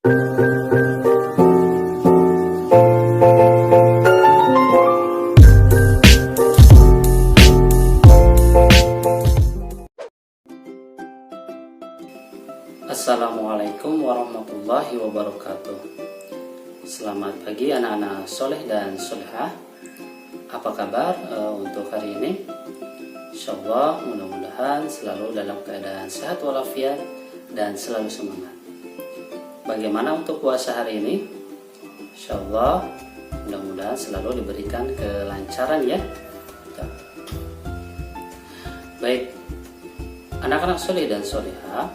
Assalamualaikum warahmatullahi wabarakatuh. Selamat pagi anak-anak soleh dan solehah. Apa kabar untuk hari ini? Insyaallah mudah-mudahan selalu dalam keadaan sehat walafiat dan selalu semangat. Bagaimana untuk puasa hari ini? Insyaallah mudah-mudahan selalu diberikan kelancaran ya. Baik, anak-anak soleh dan solehah,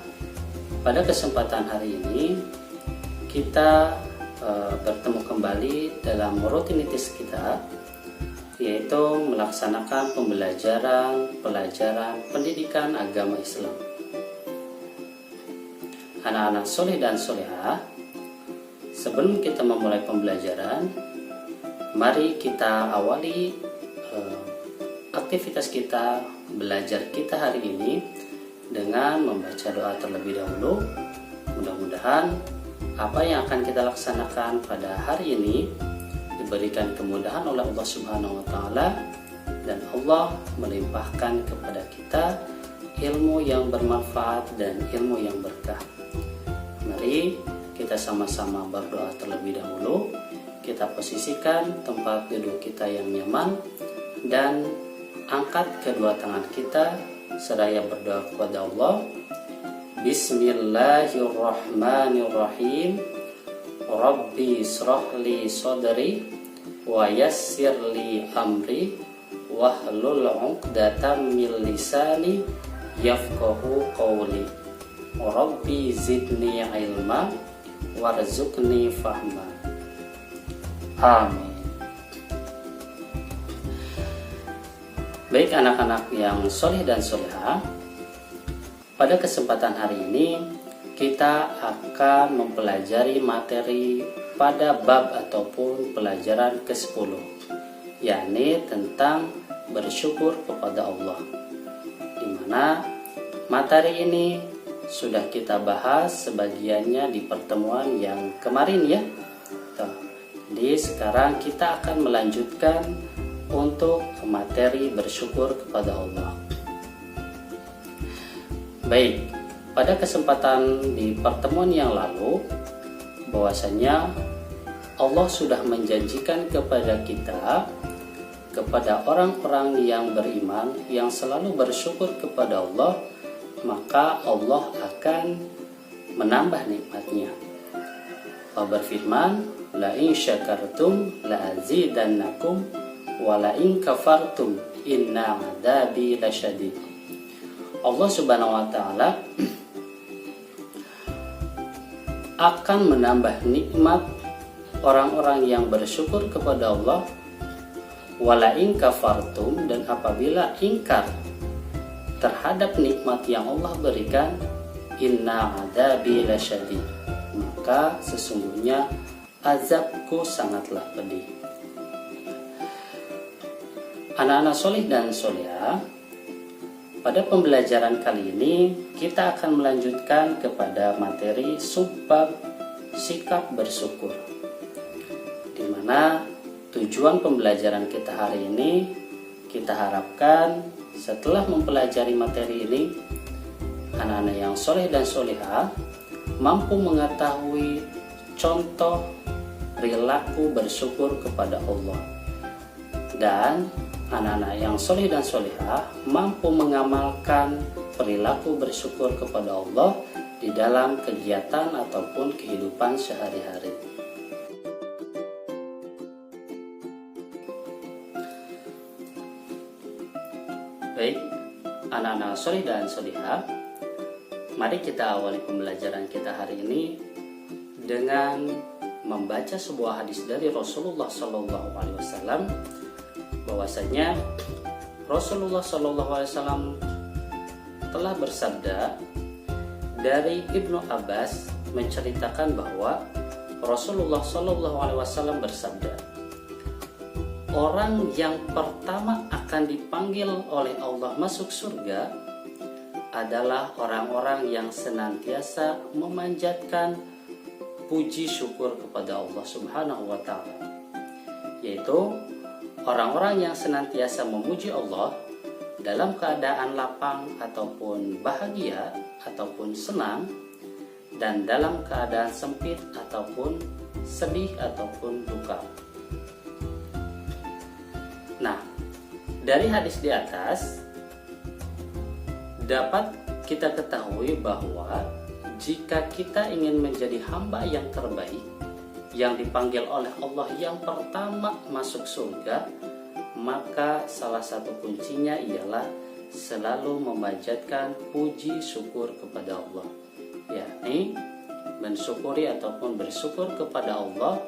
pada kesempatan hari ini kita bertemu kembali dalam rutinitas kita, yaitu melaksanakan pelajaran pendidikan agama Islam. Anak-anak soleh dan solehah, sebelum kita memulai pembelajaran, mari kita awali aktivitas kita, belajar kita hari ini dengan membaca doa terlebih dahulu. Mudah-mudahan apa yang akan kita laksanakan pada hari ini diberikan kemudahan oleh Allah Subhanahu wa taala, dan Allah melimpahkan kepada kita ilmu yang bermanfaat dan ilmu yang berkah. Mari kita sama-sama berdoa terlebih dahulu. Kita posisikan tempat duduk kita yang nyaman dan angkat kedua tangan kita seraya berdoa kepada Allah. Bismillahirrahmanirrahim. Rabbi israhli sadri wa yassirli amri wahlul 'uqdatam min lisani yafqahu qawli. Rabbi zidni ilma warzuqni fahma. Amin. Baik anak-anak yang soleh dan solehah, pada kesempatan hari ini kita akan mempelajari materi pada bab ataupun pelajaran ke-10, yakni tentang bersyukur kepada Allah, di mana materi ini sudah kita bahas sebagiannya di pertemuan yang kemarin ya. Jadi sekarang kita akan melanjutkan untuk materi bersyukur kepada Allah. Baik, pada kesempatan di pertemuan yang lalu, bahwasanya Allah sudah menjanjikan kepada kita, kepada orang-orang yang beriman, yang selalu bersyukur kepada Allah, maka Allah akan menambah nikmatnya. Allah berfirman, la in syakartum la azidannakum wala in kafartum inna adzabi lasyadid. Allah Subhanahu wa taala akan menambah nikmat orang-orang yang bersyukur kepada Allah, wala in kafartum, dan apabila ingkar terhadap nikmat yang Allah berikan, inna adzabi lasyadid, maka sesungguhnya azabku sangatlah pedih. Anak-anak soleh dan solehah, pada pembelajaran kali ini kita akan melanjutkan kepada materi subbab sikap bersyukur, di mana tujuan pembelajaran kita hari ini, kita harapkan setelah mempelajari materi ini, anak-anak yang soleh dan solehah mampu mengetahui contoh perilaku bersyukur kepada Allah, dan anak-anak yang soleh dan solehah mampu mengamalkan perilaku bersyukur kepada Allah di dalam kegiatan ataupun kehidupan sehari-hari. Baik, anak-anak soleh dan solehah, mari kita awali pembelajaran kita hari ini dengan membaca sebuah hadis dari Rasulullah SAW, bahwasanya Rasulullah SAW telah bersabda. Dari Ibnu Abbas menceritakan bahwa Rasulullah SAW bersabda, orang yang pertama akan dipanggil oleh Allah masuk surga adalah orang-orang yang senantiasa memanjatkan puji syukur kepada Allah Subhanahu wa Ta'ala, yaitu orang-orang yang senantiasa memuji Allah dalam keadaan lapang ataupun bahagia ataupun senang, dan dalam keadaan sempit ataupun sedih ataupun duka. Nah, dari hadis di atas dapat kita ketahui bahwa jika kita ingin menjadi hamba yang terbaik, yang dipanggil oleh Allah yang pertama masuk surga, maka salah satu kuncinya ialah selalu memanjatkan puji syukur kepada Allah, yakni mensyukuri ataupun bersyukur kepada Allah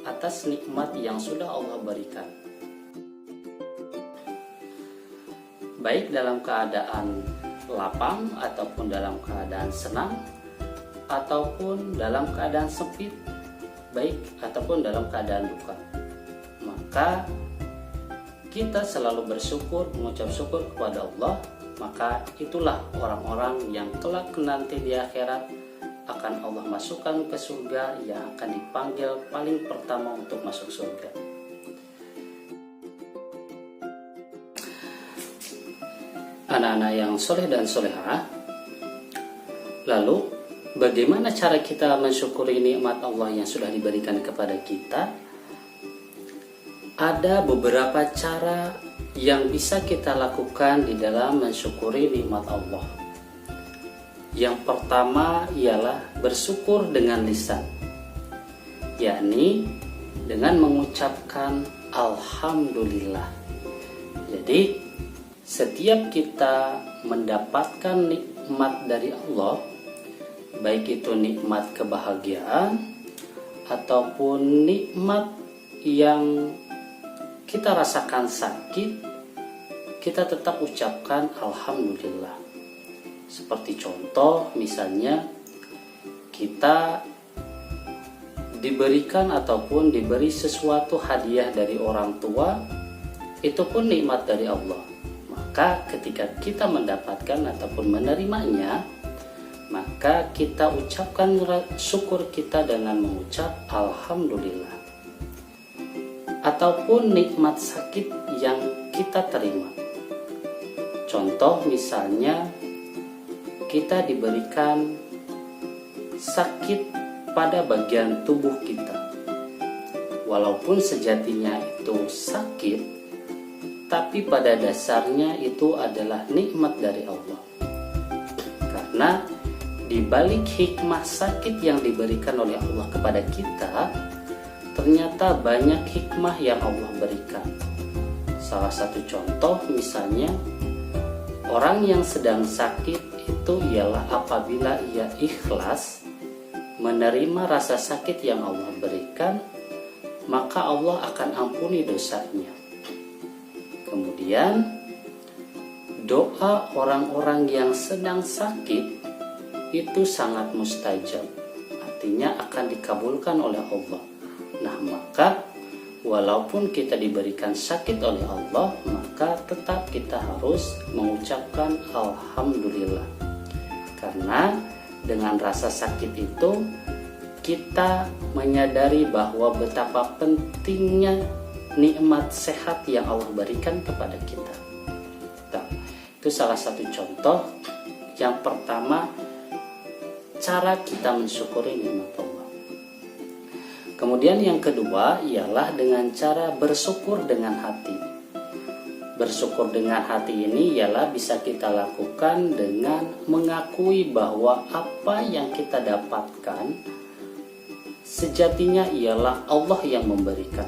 atas nikmat yang sudah Allah berikan, baik dalam keadaan lapang ataupun dalam keadaan senang, ataupun dalam keadaan sempit, baik ataupun dalam keadaan duka. Maka kita selalu bersyukur, mengucap syukur kepada Allah, maka itulah orang-orang yang kelak nanti di akhirat akan Allah masukkan ke surga, yang akan dipanggil paling pertama untuk masuk surga. Anak-anak yang soleh dan solehah, lalu bagaimana cara kita mensyukuri nikmat Allah yang sudah diberikan kepada kita? Ada beberapa cara yang bisa kita lakukan di dalam mensyukuri nikmat Allah. Yang pertama ialah bersyukur dengan lisan, yakni dengan mengucapkan Alhamdulillah. Jadi setiap kita mendapatkan nikmat dari Allah, baik itu nikmat kebahagiaan ataupun nikmat yang kita rasakan sakit, kita tetap ucapkan Alhamdulillah. Seperti contoh, misalnya kita diberikan ataupun diberi sesuatu hadiah dari orang tua, itu pun nikmat dari Allah. Maka ketika kita mendapatkan ataupun menerimanya, maka kita ucapkan syukur kita dengan mengucap Alhamdulillah. Ataupun nikmat sakit yang kita terima. Contoh misalnya kita diberikan sakit pada bagian tubuh kita. Walaupun sejatinya itu sakit, tapi pada dasarnya itu adalah nikmat dari Allah. Karena di balik hikmah sakit yang diberikan oleh Allah kepada kita, ternyata banyak hikmah yang Allah berikan. Salah satu contoh misalnya, orang yang sedang sakit itu ialah apabila ia ikhlas menerima rasa sakit yang Allah berikan, maka Allah akan ampuni dosanya. Kemudian doa orang-orang yang sedang sakit itu sangat mustajab, artinya akan dikabulkan oleh Allah. Nah, maka walaupun kita diberikan sakit oleh Allah, maka tetap kita harus mengucapkan Alhamdulillah. Karena dengan rasa sakit itu kita menyadari bahwa betapa pentingnya nikmat sehat yang Allah berikan kepada kita. Nah, itu salah satu contoh. Yang pertama, cara kita mensyukuri nikmat Allah. Kemudian yang kedua ialah dengan cara bersyukur dengan hati. Bersyukur dengan hati ini ialah bisa kita lakukan dengan mengakui bahwa apa yang kita dapatkan sejatinya ialah Allah yang memberikan.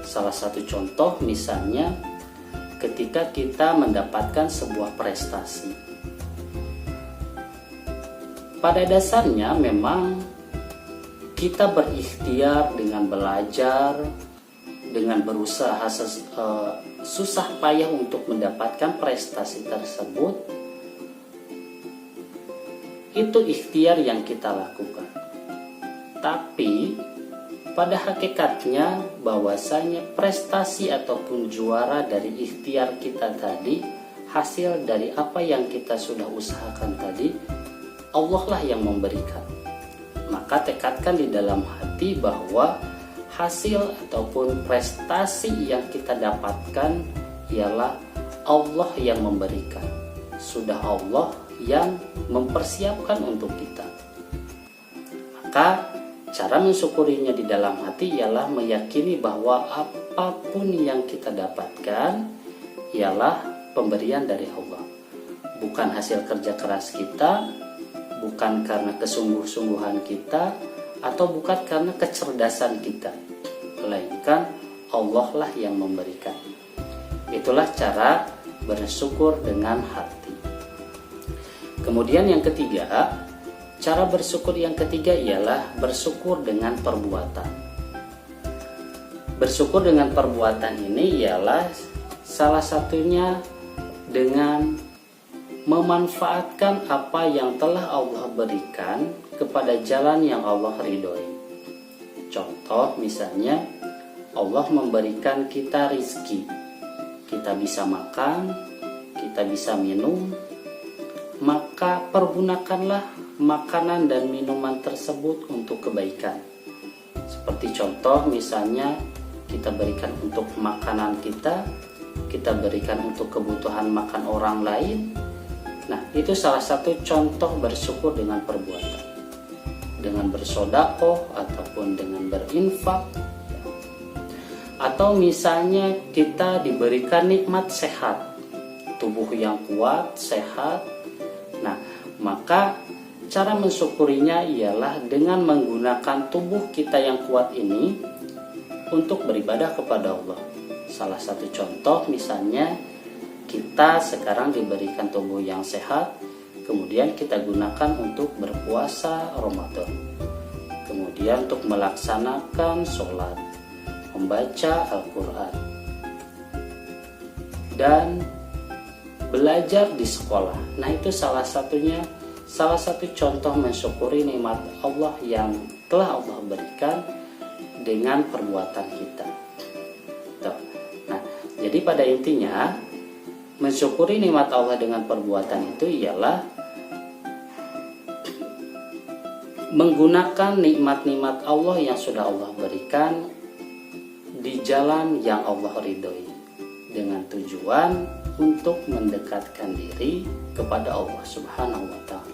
Salah satu contoh misalnya ketika kita mendapatkan sebuah prestasi. Pada dasarnya memang kita berikhtiar dengan belajar, dengan berusaha susah payah untuk mendapatkan prestasi tersebut. Itu ikhtiar yang kita lakukan. Tapi pada hakikatnya bahwasanya prestasi ataupun juara dari ikhtiar kita tadi, hasil dari apa yang kita sudah usahakan tadi, Allah lah yang memberikan. maka tekadkan di dalam hati bahwa hasil ataupun prestasi yang kita dapatkan ialah Allah yang memberikan. Sudah Allah yang mempersiapkan untuk kita. Maka cara mensyukurinya di dalam hati ialah meyakini bahwa apapun yang kita dapatkan ialah pemberian dari Allah. Bukan hasil kerja keras kita, bukan karena kesungguh-sungguhan kita, atau bukan karena kecerdasan kita, melainkan Allah lah yang memberikan. Itulah cara bersyukur dengan hati. Kemudian yang ketiga, cara bersyukur yang ketiga ialah bersyukur dengan perbuatan. Bersyukur dengan perbuatan ini ialah salah satunya dengan memanfaatkan apa yang telah Allah berikan kepada jalan yang Allah ridhoi. Contoh misalnya, Allah memberikan kita rizki, kita bisa makan, kita bisa minum, maka pergunakanlah makanan dan minuman tersebut untuk kebaikan. Seperti contoh misalnya, kita berikan untuk makanan kita berikan untuk kebutuhan makan orang lain. Nah, itu salah satu contoh bersyukur dengan perbuatan, dengan bersedekah ataupun dengan berinfak. Atau misalnya kita diberikan nikmat sehat, tubuh yang kuat, sehat. Nah, maka cara mensyukurinya ialah dengan menggunakan tubuh kita yang kuat ini untuk beribadah kepada Allah. Salah satu contoh misalnya, kita sekarang diberikan tubuh yang sehat, kemudian kita gunakan untuk berpuasa Ramadan, kemudian untuk melaksanakan sholat, membaca Al-Quran, dan belajar di sekolah. Nah, itu salah satu contoh mensyukuri nikmat Allah yang telah Allah berikan dengan perbuatan kita. Nah, jadi pada intinya mensyukuri nikmat Allah dengan perbuatan itu ialah menggunakan nikmat-nikmat Allah yang sudah Allah berikan di jalan yang Allah ridhoi, dengan tujuan untuk mendekatkan diri kepada Allah Subhanahu wa Ta'ala.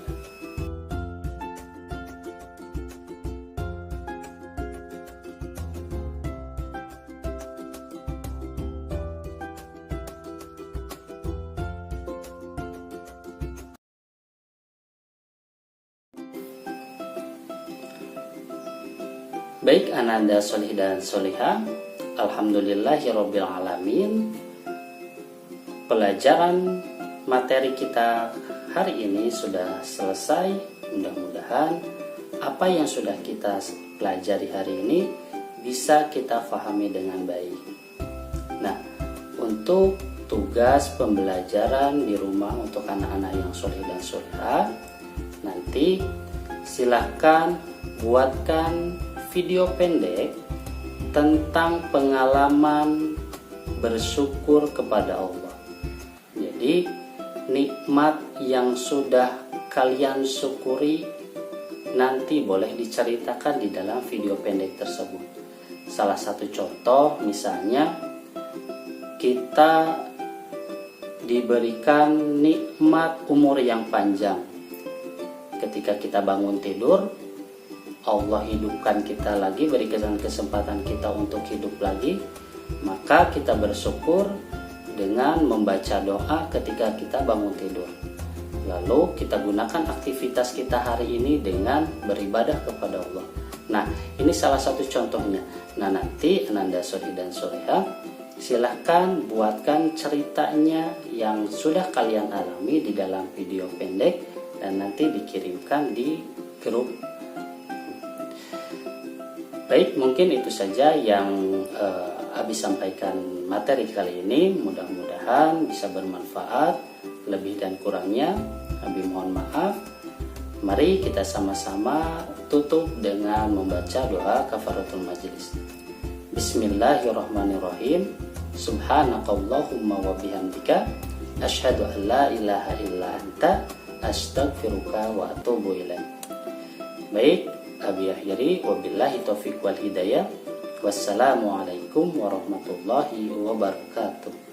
Baik ananda solih dan solihah, alhamdulillahirabbil alamin. Pelajaran materi kita hari ini sudah selesai. Mudah-mudahan apa yang sudah kita pelajari hari ini bisa kita pahami dengan baik. Nah, untuk tugas pembelajaran di rumah untuk anak-anak yang solih dan solihah, nanti silahkan buatkan video pendek tentang pengalaman bersyukur kepada Allah. Jadi nikmat yang sudah kalian syukuri nanti boleh diceritakan di dalam video pendek tersebut. Salah satu contoh misalnya, kita diberikan nikmat umur yang panjang. Ketika kita bangun tidur, Allah hidupkan kita lagi, berikan kesempatan kita untuk hidup lagi, maka kita bersyukur dengan membaca doa ketika kita bangun tidur. Lalu kita gunakan aktivitas kita hari ini dengan beribadah kepada Allah. Nah, ini salah satu contohnya. Nah, nanti ananda solih dan solihah, silahkan buatkan ceritanya yang sudah kalian alami di dalam video pendek dan nanti dikirimkan di grup. Baik, mungkin itu saja yang Abi sampaikan materi kali ini. Mudah-mudahan bisa bermanfaat. Lebih dan kurangnya Abi mohon maaf. Mari kita sama-sama tutup dengan membaca doa kafaratul majelis. Bismillahirrahmanirrahim. Subhanakallahumma wa bihamdika asyhadu an la ilaha illa anta astaghfiruka wa atubu ilaik. Baik, Abi akhiri wabillahi taufiq wal hidayah. Wassalamualaikum warahmatullahi wabarakatuh.